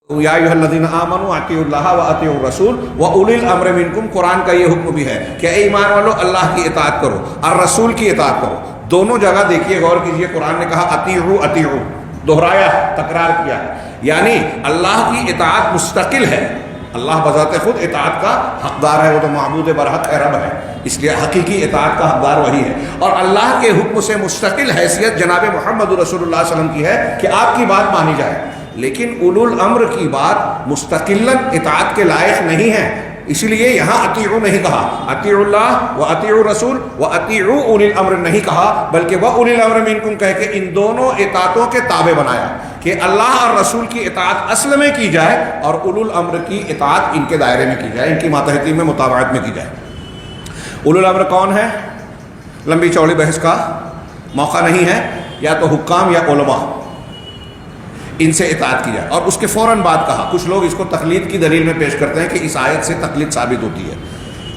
یا ایھا الذین آمنوا اطیعوا اللہ و اطیعوا الرسول و اولی الامر منکم، قرآن کا یہ حکم بھی ہے کہ اے ایمان والو اللہ کی اطاعت کرو اور رسول کی اطاعت کرو۔ دونوں جگہ دیکھیے، غور کیجیے، قرآن نے کہا اطیعوا اطیعوا، دہرایا، تکرار کیا، یعنی اللہ کی اطاعت مستقل ہے۔ اللہ بذات خود اطاعت کا حقدار ہے، وہ تو معبود برحق رب ہے، اس لیے حقیقی اطاعت کا حقدار وہی ہے۔ اور اللہ کے حکم سے مستقل حیثیت جناب محمد رسول اللہ صلی اللہ علیہ وسلم کی ہے کہ آپ کی بات مانی جائے، لیکن اولو الامر کی بات مستقلاً اطاعت کے لائق نہیں ہے، اسی لیے یہاں اطیعوا نہیں کہا، اطیعوا اللہ و اطیعوا الرسول و اطیعوا اولی الامر نہیں کہا، بلکہ وہ اولی الامر منکم کہہ کے ان دونوں اطاعتوں کے تابع بنایا کہ اللہ اور رسول کی اطاعت اصل میں کی جائے اور اولو الامر کی اطاعت ان کے دائرے میں کی جائے، ان کی ماتحتی میں، متابعت میں کی جائے۔ اولو الامر کون ہے؟ لمبی چوڑی بحث کا موقع نہیں ہے، یا تو حکام یا علماء، ان سے اطاعت کی جائے۔ اور اس کے فوراً بعد کہا، کچھ لوگ اس کو تقلید کی دلیل میں پیش کرتے ہیں کہ اس آیت سے تقلید ثابت ہوتی ہے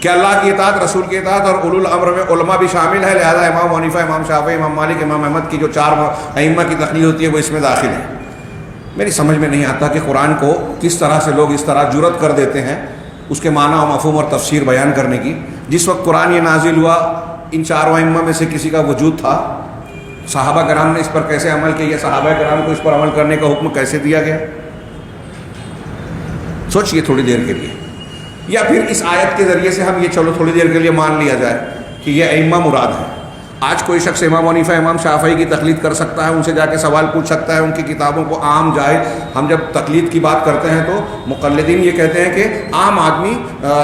کہ اللہ کی اطاعت، رسول کی اطاعت اور اولو الامر میں علماء بھی شامل ہے، لہذا امام حنیفہ، امام شافعی، امام مالک، امام احمد کی جو 4 ائمہ کی تقلید ہوتی ہے وہ اس میں داخل ہے۔ میری سمجھ میں نہیں آتا کہ قرآن کو کس طرح سے لوگ اس طرح جرأت کر دیتے ہیں اس کے معنی و مفہوم اور تفسیر بیان کرنے کی۔ جس وقت قرآن یہ نازل ہوا، ان 4 ائمہ میں سے کسی کا وجود تھا، صحابہ کرام نے اس پر کیسے عمل کیا، صحابہ کرام کو اس پر عمل کرنے کا حکم کیسے دیا گیا؟ سوچئے تھوڑی دیر کے لیے، یا پھر اس آیت کے ذریعے سے ہم یہ چلو تھوڑی دیر کے لیے مان لیا جائے کہ یہ ائمہ مراد ہے۔ آج کوئی شخص امام حنیفہ، امام شافعی کی تقلید کر سکتا ہے، ان سے جا کے سوال پوچھ سکتا ہے، ان کی کتابوں کو عام جاہل، ہم جب تقلید کی بات کرتے ہیں تو مقلدین یہ کہتے ہیں کہ عام آدمی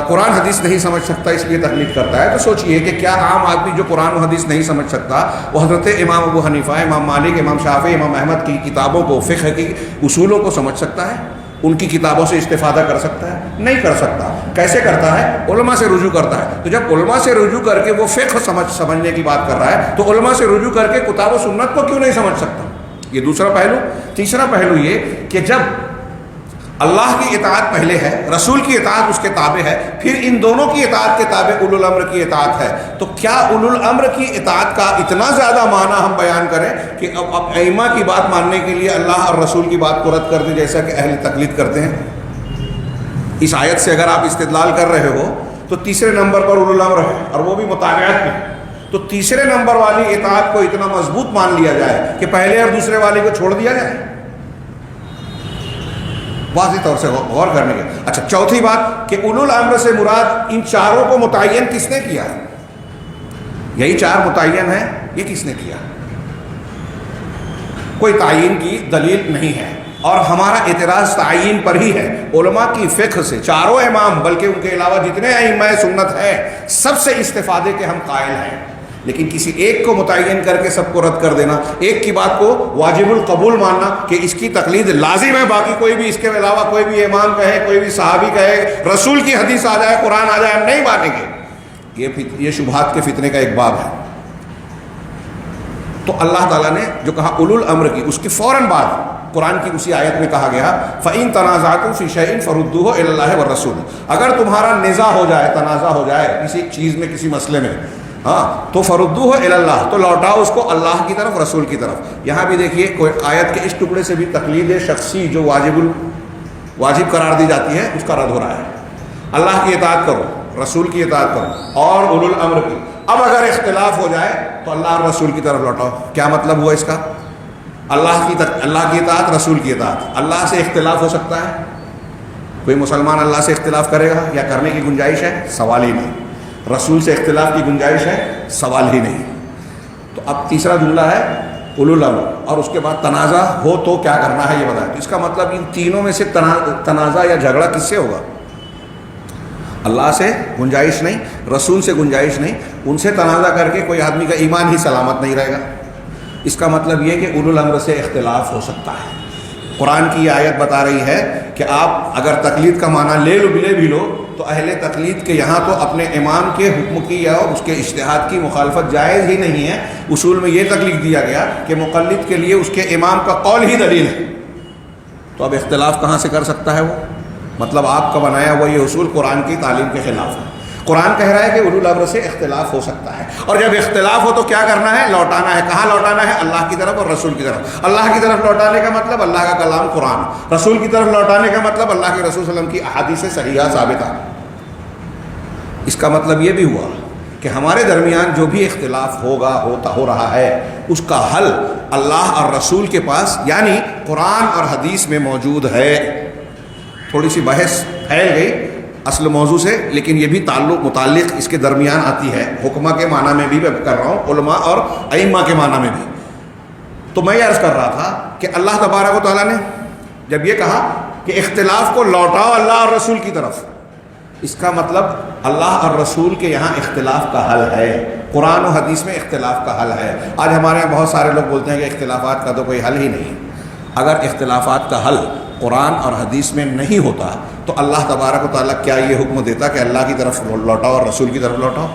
قرآن حدیث نہیں سمجھ سکتا اس لیے تقلید کرتا ہے۔ تو سوچئے کہ کیا عام آدمی جو قرآن و حدیث نہیں سمجھ سکتا وہ حضرت امام ابو حنیفہ، امام مالک، امام شافعی، امام احمد کی کتابوں کو، فقہ کی اصولوں کو سمجھ سکتا ہے؟ ان کی کتابوں سے استفادہ کر سکتا ہے؟ نہیں کر سکتا۔ کیسے کرتا ہے؟ علماء سے رجوع کرتا ہے۔ تو جب علماء سے رجوع کر کے وہ فقہ سمجھنے کی بات کر رہا ہے تو علماء سے رجوع کر کے کتاب و سنت کو کیوں نہیں سمجھ سکتا؟ یہ دوسرا پہلو۔ تیسرا پہلو یہ کہ جب اللہ کی اطاعت پہلے ہے، رسول کی اطاعت اس کے تابع ہے، پھر ان دونوں کی اطاعت کے تابع اولو الامر کی اطاعت ہے، تو کیا اولو الامر کی اطاعت کا اتنا زیادہ معنی ہم بیان کریں کہ اب ائمہ کی بات ماننے کے لیے اللہ اور رسول کی بات کو رد کر دیں جیسا کہ اہل تقلید کرتے ہیں؟ اس آیت سے اگر آپ استدلال کر رہے ہو تو تیسرے نمبر پر اولو الامر ہے اور وہ بھی متابعت میں، تو تیسرے نمبر والی اطاعت کو اتنا مضبوط مان لیا جائے کہ پہلے اور دوسرے والی کو چھوڑ دیا جائے؟ واضح طور سے غور کرنے کے۔ اچھا، چوتھی بات کہ اولو الامر سے مراد ان 4 کو متعین کس نے کیا؟ یہی 4 متعین ہیں، یہ کس نے کیا؟ کوئی تعین کی دلیل نہیں ہے، اور ہمارا اعتراض تعین پر ہی ہے۔ علماء کی فقہ سے 4 امام بلکہ ان کے علاوہ جتنے ائمہ سنت ہیں سب سے استفادے کے ہم قائل ہیں، لیکن کسی ایک کو متعین کر کے سب کو رد کر دینا، ایک کی بات کو واجب القبول ماننا کہ اس کی تقلید لازم ہے، باقی کوئی بھی اس کے علاوہ کوئی بھی امام کہے، کوئی بھی صحابی کہے، رسول کی حدیث آ جائے، قرآن آ جائے، ہم نہیں مانیں گے، یہ شبہات کے فتنے کا ایک باب ہے۔ تو اللہ تعالیٰ نے جو کہا اولو الامر کی، اس کے فوراً بعد قرآن کی اسی آیت میں کہا گیا فَإِن تَنَازَعْتُمْ فِي شَيْءٍ فَرُدُّوهُ إِلَى اللَّهِ وَالرَّسُولِ، اگر تمہارا نزاع ہو جائے، تنازع ہو جائے کسی چیز میں، کسی مسئلے میں، تو فردوہ الی اللہ، تو لوٹاؤ اس کو اللہ کی طرف، رسول کی طرف۔ یہاں بھی دیکھیے کوئی آیت کے اس ٹکڑے سے بھی تقلید شخصی جو واجب قرار دی جاتی ہے اس کا رد ہو رہا ہے۔ اللہ کی اطاعت کرو، رسول کی اطاعت کرو اور اولو الامر کی۔ اب اگر اختلاف ہو جائے تو اللہ اور رسول کی طرف لوٹاؤ۔ کیا مطلب ہوا اس کا؟ اللہ کی اطاعت، رسول کی اطاعت۔ اللہ سے اختلاف ہو سکتا ہے؟ کوئی مسلمان اللہ سے اختلاف کرے گا یا کرنے کی گنجائش ہے؟ سوال ہی نہیں۔ رسول سے اختلاف کی گنجائش ہے؟ سوال ہی نہیں۔ تو اب تیسرا جملہ ہے اولو الامر، اور اس کے بعد تنازع ہو تو کیا کرنا ہے یہ بتائیں۔ تو اس کا مطلب ان تینوں میں سے تنازع یا جھگڑا کس سے ہوگا؟ اللہ سے گنجائش نہیں، رسول سے گنجائش نہیں، ان سے تنازع کر کے کوئی آدمی کا ایمان ہی سلامت نہیں رہے گا۔ اس کا مطلب یہ کہ اولو الامر سے اختلاف ہو سکتا ہے۔ قرآن کی یہ آیت بتا رہی ہے کہ آپ اگر تقلید کا معنی لے بھی لو تو اہل تقلید کے یہاں تو اپنے امام کے حکم کی یا اس کے اجتہاد کی مخالفت جائز ہی نہیں ہے۔ اصول میں یہ تکلیف دیا گیا کہ مقلد کے لیے اس کے امام کا قول ہی دلیل ہے، تو اب اختلاف کہاں سے کر سکتا ہے وہ؟ مطلب آپ کا بنایا ہوا یہ اصول قرآن کی تعلیم کے خلاف ہے۔ قرآن کہہ رہا ہے کہ اولو الامر سے اختلاف ہو سکتا ہے، اور جب اختلاف ہو تو کیا کرنا ہے؟ لوٹانا ہے۔ کہاں لوٹانا ہے؟ اللہ کی طرف اور رسول کی طرف۔ اللہ کی طرف لوٹانے کا مطلب اللہ کا کلام قرآن، رسول کی طرف لوٹانے کا مطلب اللہ کے رسول صلی اللہ علیہ وسلم کی احادیث صحیحہ ثابتہ۔ اس کا مطلب یہ بھی ہوا کہ ہمارے درمیان جو بھی اختلاف ہو رہا ہے اس کا حل اللہ اور رسول کے پاس یعنی قرآن اور حدیث میں موجود ہے۔ تھوڑی سی بحث پھیل گئی اصل موضوع سے، لیکن یہ بھی متعلق اس کے درمیان آتی ہے، حکمہ کے معنی میں بھی میں کر رہا ہوں، علماء اور ائمہ کے معنی میں بھی۔ تو میں یہ عرض کر رہا تھا کہ اللہ تبارک و تعالیٰ نے جب یہ کہا کہ اختلاف کو لوٹاؤ اللہ اور رسول کی طرف، اس کا مطلب اللہ اور رسول کے یہاں اختلاف کا حل ہے، قرآن و حدیث میں اختلاف کا حل ہے۔ آج ہمارے یہاں بہت سارے لوگ بولتے ہیں کہ اختلافات کا تو کوئی حل ہی نہیں۔ اگر اختلافات کا حل قرآن اور حدیث میں نہیں ہوتا تو اللہ تبارک و تعالیٰ کیا یہ حکم دیتا کہ اللہ کی طرف لوٹاؤ اور رسول کی طرف لوٹاؤ؟